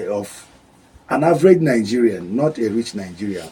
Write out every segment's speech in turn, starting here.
of an average Nigerian, not a rich Nigerian,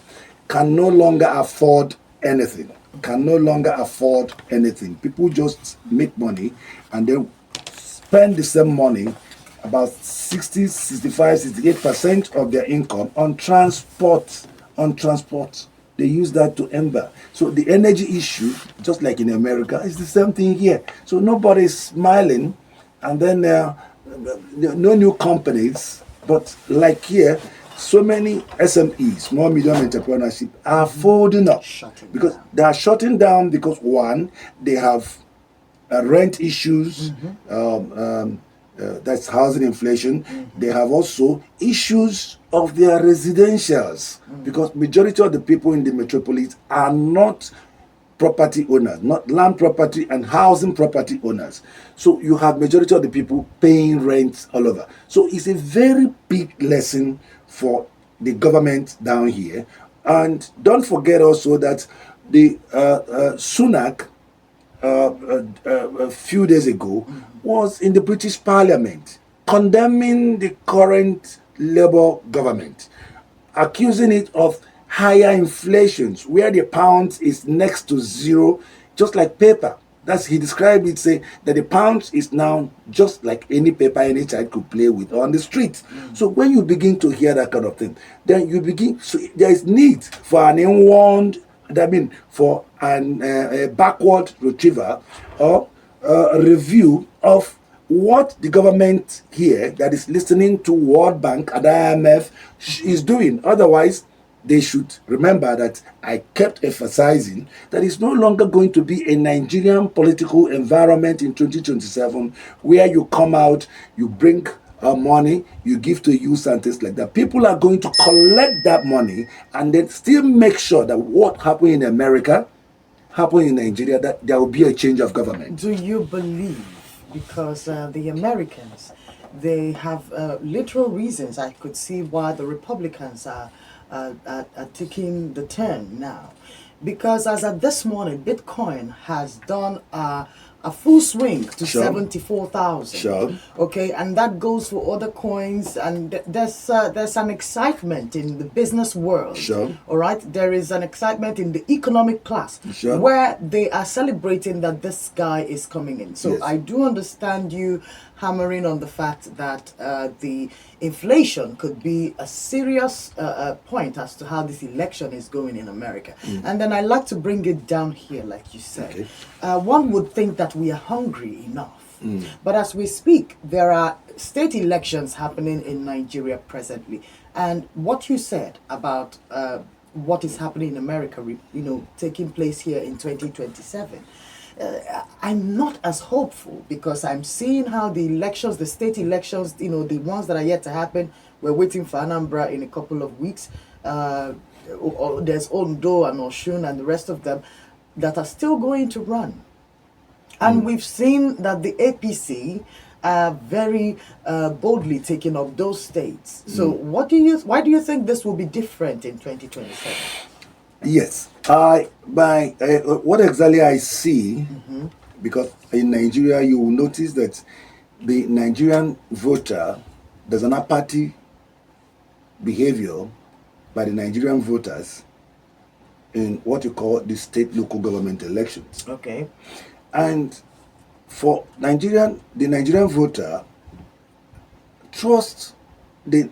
can no longer afford anything. Can no longer afford anything. People just make money and then spend the same money, about 60, 65, 68% of their income on transport. On transport. They use that to ember. So the energy issue, just like in America, is the same thing here. So nobody's smiling, and then no new companies. But like here, so many SMEs, small medium entrepreneurship, are folding up because they are shutting down because one, they have rent issues. That's housing inflation. They have also issues of their residentials because majority of the people in the metropolis are not property owners, not land property and housing property owners. So you have majority of the people paying rent all over. So it's a very big lesson for the government down here. And don't forget also that the Sunak a few days ago was in the British Parliament condemning the current Labour government, accusing it of higher inflations where the pound is next to zero, just like paper. That's he described it, say that the pound is now just like any paper any child could play with on the street. So when you begin to hear that kind of thing, then you begin. So there is need for an inward, for a backward retriever or a review of what the government here that is listening to World Bank and IMF is doing. Otherwise, they should remember that I kept emphasizing that it's no longer going to be a Nigerian political environment in 2027 where you come out, you bring money, you give to youth and things like that. People are going to collect that money and then still make sure that what happened in America happened in Nigeria, that there will be a change of government. Do you believe, because the Americans, they have literal reasons I could see why the Republicans are taking the turn now, because as of this morning, Bitcoin has done a full swing to 74,000. Sure. Okay, and that goes for other coins, and there's an excitement in the business world. Sure. All right, there is an excitement in the economic class. Sure. Where they are celebrating that this guy is coming in. So Yes. I do understand you hammering on the fact that the inflation could be a serious point as to how this election is going in America. And then I like to bring it down here, like you said. Okay. One would think that we are hungry enough. But as we speak, there are state elections happening in Nigeria presently. And what you said about what is happening in America, taking place here in 2027, I'm not as hopeful, because I'm seeing how the elections, the state elections, the ones that are yet to happen, we're waiting for Anambra in a couple of weeks. There's Ondo and Oshun and the rest of them that are still going to run. And we've seen that the APC are very boldly taking up those states. So why do you think this will be different in 2027? Yes, what exactly I see, because in Nigeria you will notice that the Nigerian voter, there's an apathy behavior by the Nigerian voters in what you call the state local government elections. Okay. And for the Nigerian voter trusts the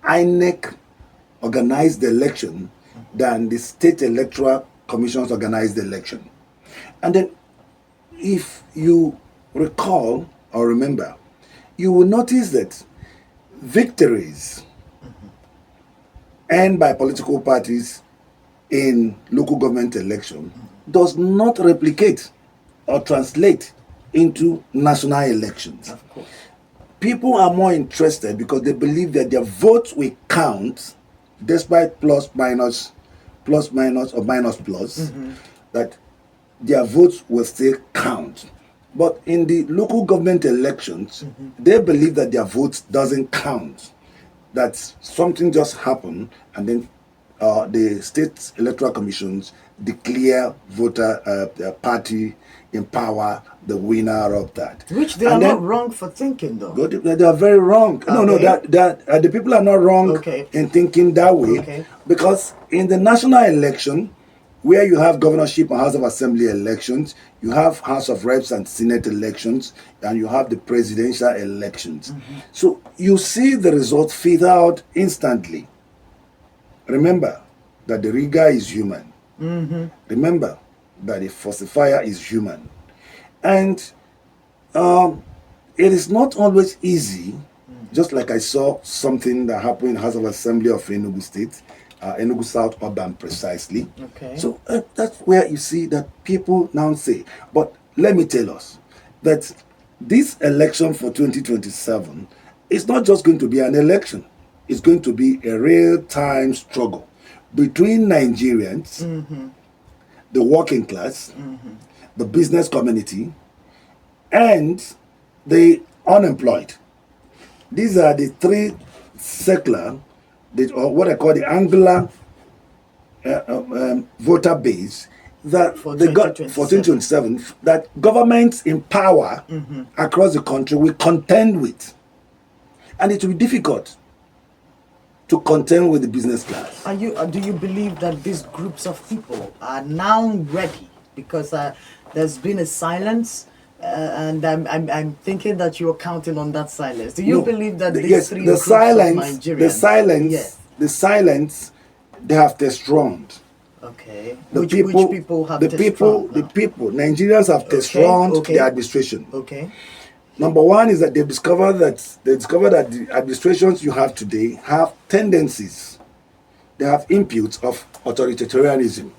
INEC organized election than the state electoral commissions organized election. And then if you recall or remember, you will notice that victories earned by political parties in local government election does not replicate or translate into national elections. Of course. People are more interested because they believe that their votes will count despite plus minus or minus plus, that their votes will still count. But in the local government elections, they believe that their votes doesn't count, that something just happened and then the state electoral commissions declare voter party in power the winner of that. Which they are not wrong for thinking, though. They are very wrong. Okay. No, the people are not wrong in thinking that way, because in the national election, where you have governorship and House of Assembly elections, you have House of Reps and Senate elections, and you have the presidential elections. So you see the results fade out instantly. Remember that the rigger is human. Remember that the falsifier is human. And it is not always easy, just like I saw something that happened in the House of Assembly of Enugu State, Enugu South Urban precisely. So that's where you see that people now say, but let me tell us that this election for 2027 is not just going to be an election. It's going to be a real-time struggle between Nigerians, the working class, the business community, and the unemployed. These are the three secular, or what I call the angular voter base that for for 2027 that governments in power across the country will contend with. And it will be difficult to contend with the business class. Do you believe that these groups of people are now ready? Because there's been a silence, and I'm thinking that you're counting on that silence. Do you believe that these three groups of Nigerians... The silence, they have testosterone. Okay. Which people have testosterone? The people, Nigerians have testosterone the administration. Okay. Number one is that they discovered that the administrations you have today have tendencies. They have inputs of authoritarianism.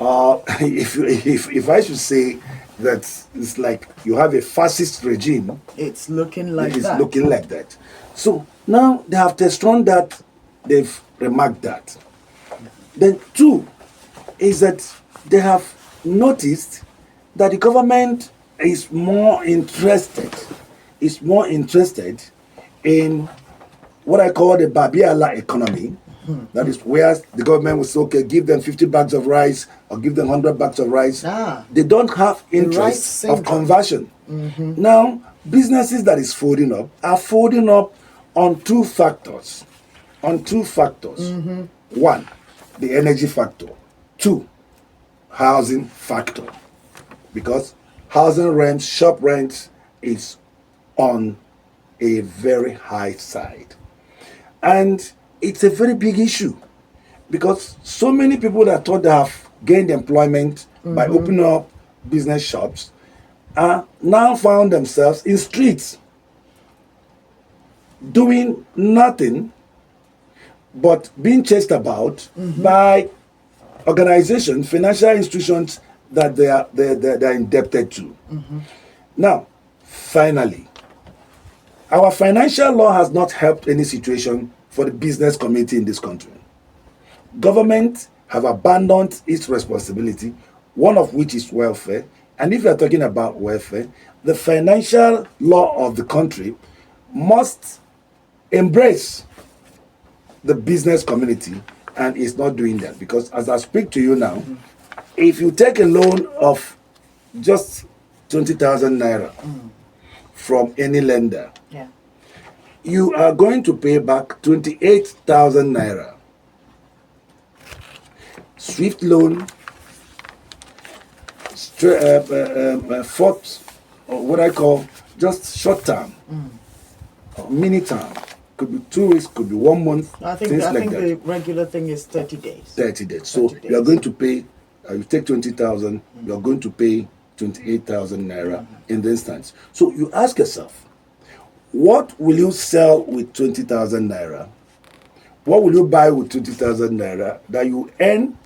If I should say that it's like you have a fascist regime, it's looking like that. It's looking like that. So now they have testosterone that they've remarked that. Then two is that they have noticed that the government is more interested in what I call the Babiala economy. That is where the government will say, okay, give them 50 bags of rice or give them 100 bags of rice. They don't have interest of conversion. Now, businesses that is folding up are folding up on two factors. One, the energy factor. Two, housing factor. Because housing rent, shop rent is on a very high side. And it's a very big issue because so many people that thought they have gained employment by opening up business shops are now found themselves in streets doing nothing but being chased about by organizations, financial institutions that they are indebted to. Now, finally, our financial law has not helped any situation for the business community in this country. Government have abandoned its responsibility, one of which is welfare. And if you are talking about welfare, the financial law of the country must embrace the business community, and it's not doing that. Because as I speak to you now, if you take a loan of just 20,000 naira from any lender, you are going to pay back 28,000 naira. Swift loan, what I call just short term, mini term. Could be 2 weeks, could be 1 month. I think the regular thing is 30 days. 30 days. So you are going to pay, you take 20,000, you are going to pay 28,000 naira in the instance. So you ask yourself, what will you sell with 20,000 naira? What will you buy with 20,000 naira that you earn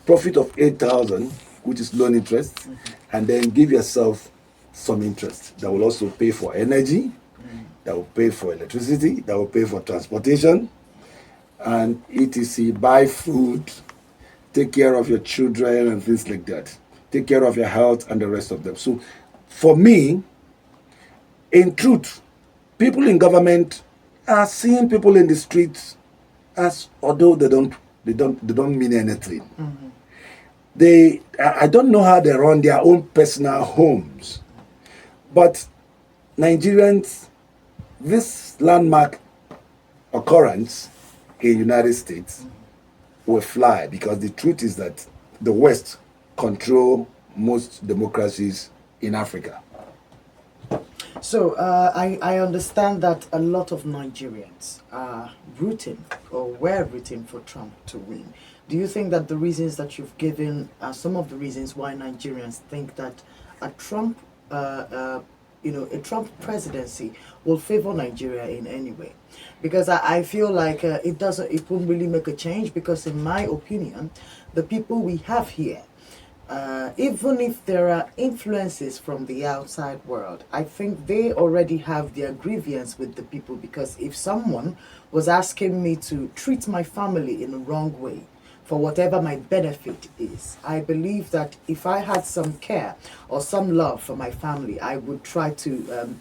profit of 8,000, which is loan interest, and then give yourself some interest that will also pay for energy, that will pay for electricity, that will pay for transportation, and etc. Buy food, take care of your children and things like that. Take care of your health and the rest of them. So for me, in truth, people in government are seeing people in the streets as although they don't they don't mean anything. I don't know how they run their own personal homes, but Nigerians, this landmark occurrence in United States will fly, because the truth is that the West control most democracies in Africa. So I understand that a lot of Nigerians are rooting or were rooting for Trump to win. Do you think that the reasons that you've given are some of the reasons why Nigerians think that a Trump, a Trump presidency will favor Nigeria in any way? Because I feel like it won't really make a change, because in my opinion, the people we have here, even if there are influences from the outside world, I think they already have their grievance with the people. Because if someone was asking me to treat my family in the wrong way for whatever my benefit is, I believe that if I had some care or some love for my family, I would try to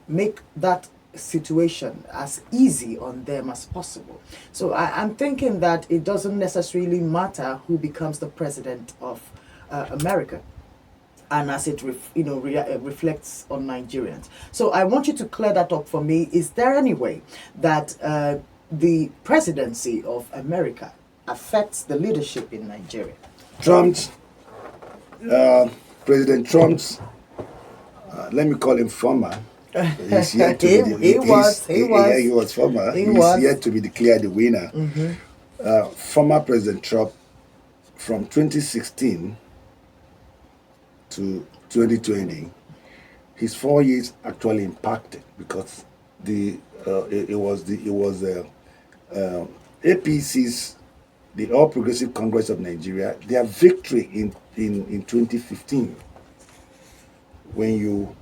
make that situation as easy on them as possible. So I'm thinking that it doesn't necessarily matter who becomes the president of America, and as it reflects on Nigerians. So I want you to clear that up for me. Is there any way that the presidency of America affects the leadership in Nigeria? President Trump's, let me call him former. He's yet to he was former. He's yet to be declared the winner. Former President Trump, from 2016 to 2020, his 4 years actually impacted, because APC's, the All Progressive Congress of Nigeria, their victory in 2015. When you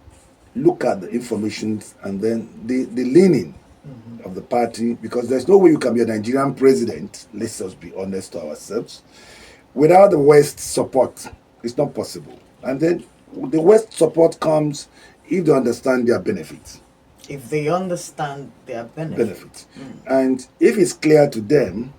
look at the information and then the leaning of the party, because there's no way you can be a Nigerian president, let's just be honest to ourselves, without the West support. It's not possible. And then the West support comes if they understand their benefits. If they understand their benefits. And if it's clear to them,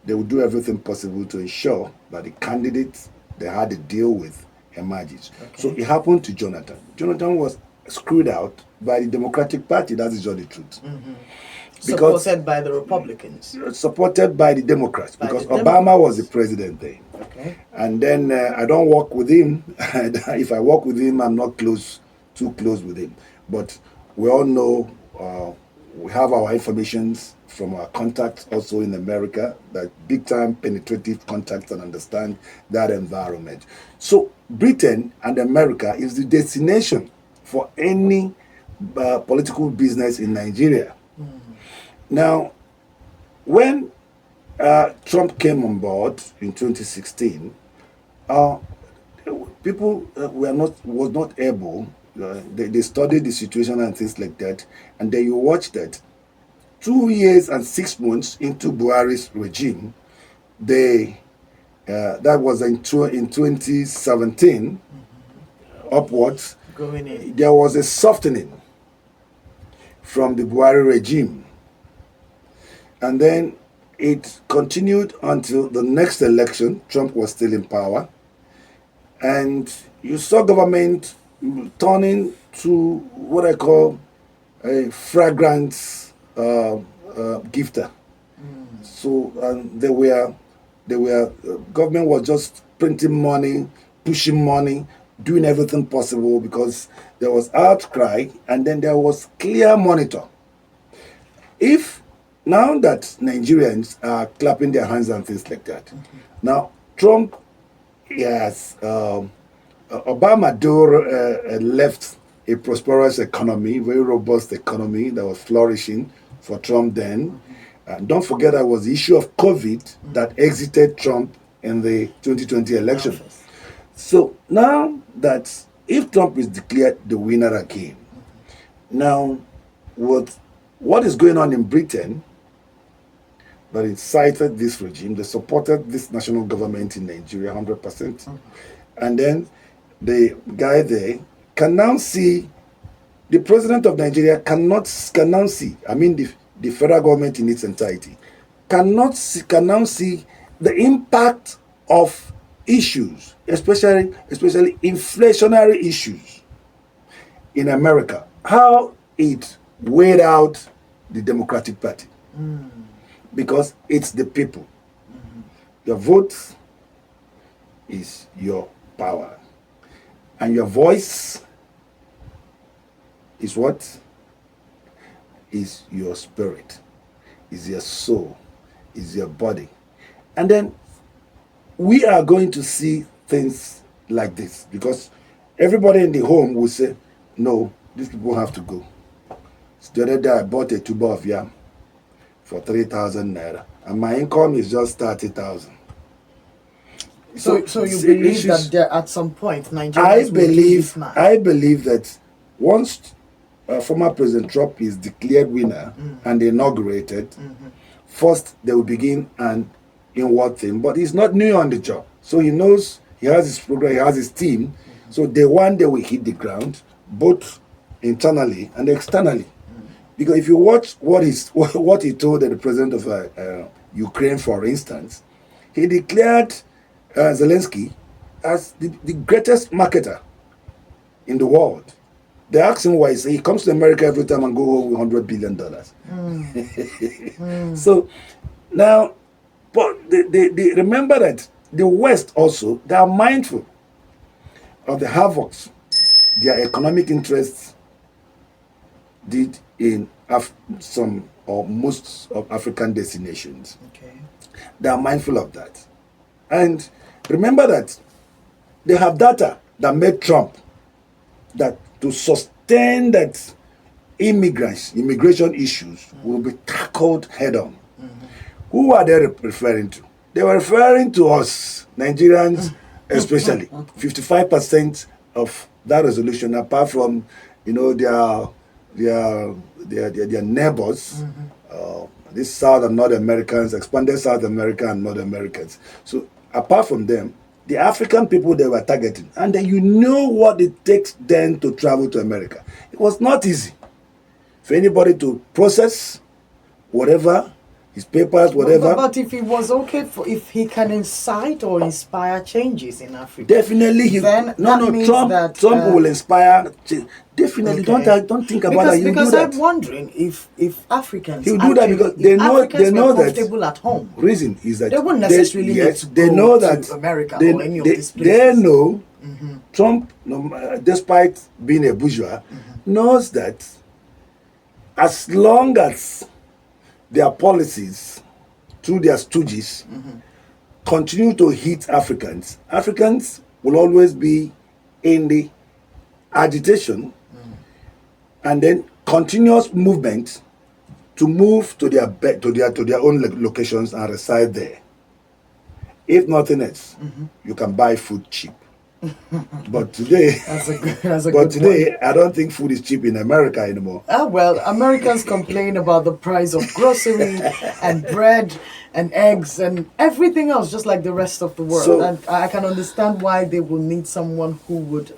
they will do everything possible to ensure that the candidate they had to deal with emerges. Okay. So it happened to Jonathan. Jonathan was screwed out by the Democratic Party. That is just the truth. Supported by the Republicans. Supported by the Democrats, because Obama was the president then. Okay. And then I don't work with him. If I work with him, I'm not too close with him. But we all know, we have our informations from our contacts also in America, that big time penetrative contacts, and understand that environment. So Britain and America is the destination for any political business in Nigeria. Now, when Trump came on board in 2016, people was not able. They studied the situation and things like that, and then you watch that 2 years and 6 months into Buhari's regime, that was in 2017 upwards. Going in. There was a softening from the Buhari regime. And then it continued until the next election. Trump was still in power. And you saw government turning to what I call a fragrance gifter. So government was just printing money, pushing money, doing everything possible, because there was outcry and then there was clear monitor. If now that Nigerians are clapping their hands and things like that, now Trump has Obama left a prosperous economy, very robust economy that was flourishing for Trump then. And don't forget that was the issue of COVID that exited Trump in the 2020 election. So now that if Trump is declared the winner again, now what is going on in Britain that incited this regime? They supported this national government in Nigeria 100%. And then the guy there can now see, the president of Nigeria can now see, I mean the federal government in its entirety, can now see the impact of issues, especially inflationary issues in America, how it weighed out the Democratic Party. Because it's the people. Your vote is your power. And your voice is what? Is your spirit, is your soul, is your body. And then we are going to see things like this because everybody in the home will say, no, these people have to go. So the other day I bought a tuber of yam for 3,000 naira and my income is just 30,000. So you believe that there, at some point Nigerians I believe that once former President Trump is declared winner and inaugurated, first they will begin an inward thing. But he's not new on the job. So he knows, he has his program, he has his team. So day one, they will hit the ground, both internally and externally. Because if you watch what he told the president of Ukraine, for instance, he declared Zelensky as the greatest marketer in the world. They asked him why. He comes to America every time and go home with $100 billion. So now, but they remember that the West also, they are mindful of the havocs their economic interests did in some or most of African destinations. Okay. They are mindful of that. And remember that they have data that made Trump that to sustain that immigration issues will be tackled head on. Who are they referring to? They were referring to us, Nigerians especially. 55% of that resolution, apart from their neighbors, these South and North Americans, expanded South America and North Americans. So apart from them, the African people they were targeting, and then what it takes then to travel to America. It was not easy for anybody to process whatever, his papers, whatever. But if it was okay, if he can incite or inspire changes in Africa, definitely Trump will inspire. Definitely, okay. don't think about that. Because I'm wondering if Africans he'll do that because they know that comfortable at home. Reason is that they wouldn't necessarily they know that America or any of these places. They know Trump, despite being a bourgeois, knows that as long as their policies through their stooges continue to hit Africans will always be in the agitation and then continuous movement to move to their own locations and reside there. If nothing else, you can buy food cheap. But today, I don't think food is cheap in America anymore. Well, Americans complain about the price of grocery and bread and eggs and everything else, just like the rest of the world. And I can understand why they will need someone who would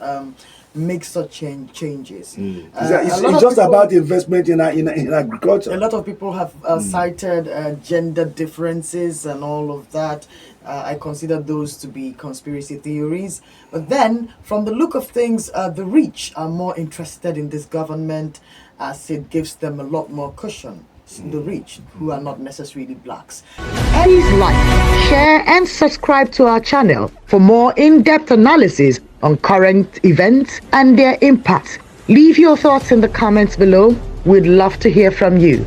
make such changes. It's just about investment in agriculture. A lot of people have cited gender differences and all of that. I consider those to be conspiracy theories. But then, from the look of things, the rich are more interested in this government as it gives them a lot more cushion. The rich, who are not necessarily blacks. Please like, share and subscribe to our channel for more in-depth analysis on current events and their impact. Leave your thoughts in the comments below. We'd love to hear from you.